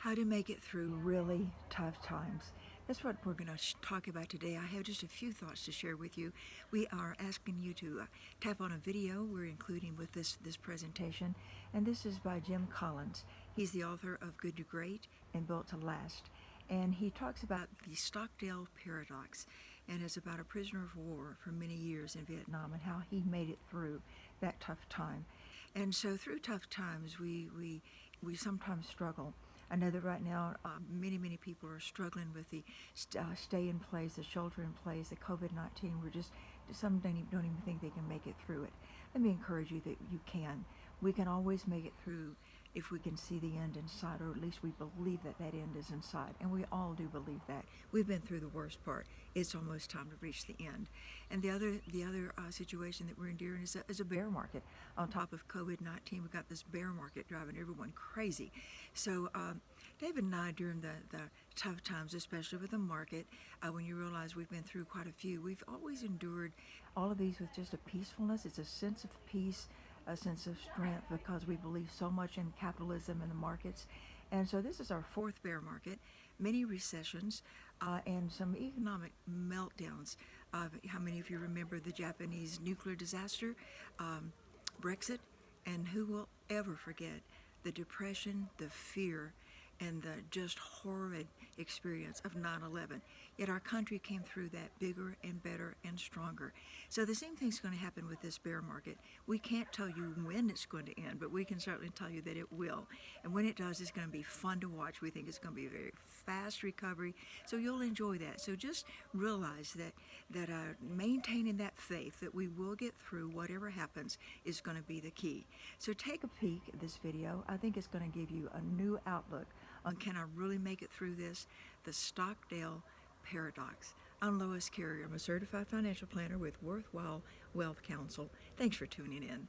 how to make it through really tough times. That's what we're going to talk about today. I have just a few thoughts to share with you. We are asking you to tap on a video we're including with this presentation, and this is by Jim Collins. He's the author of Good to Great and Built to Last, and he talks about the Stockdale paradox, and it's about a prisoner of war for many years in Vietnam and how he made it through that tough time. And so through tough times, we sometimes struggle. I know that right now many people are struggling with the stay in place, the shelter in place, the COVID-19. Some don't even think they can make it through it. Let me encourage you that you can. We can always make it through if we can see the end in sight, or at least we believe that that end is in sight. And we all do believe that. We've been through the worst part. It's almost time to reach the end. And the other situation that we're enduring is a bear market. On top of COVID-19, we've got this bear market driving everyone crazy. So David and I, during the tough times, especially with the market, when you realize we've been through quite a few, we've always endured all of these with just a peacefulness. It's a sense of peace, a sense of strength, because we believe so much in capitalism and the markets. And so this is our fourth bear market, many recessions, and some economic meltdowns. How many of you remember the Japanese nuclear disaster, Brexit, and who will ever forget the depression, the fear, and the just horrid experience of 9/11. Yet our country came through that bigger and better and stronger. So the same thing's going to happen with this bear market. We can't tell you when it's going to end, but we can certainly tell you that it will. And when it does, it's going to be fun to watch. We think it's going to be a very fast recovery, so you'll enjoy that. So just realize that maintaining that faith that we will get through whatever happens is going to be the key. So take a peek at this video. I think it's going to give you a new outlook on, can I really make it through this? The Stockdale paradox. I'm Lois. I'm a certified financial planner with Worthwhile Wealth Counsel. Thanks for tuning in.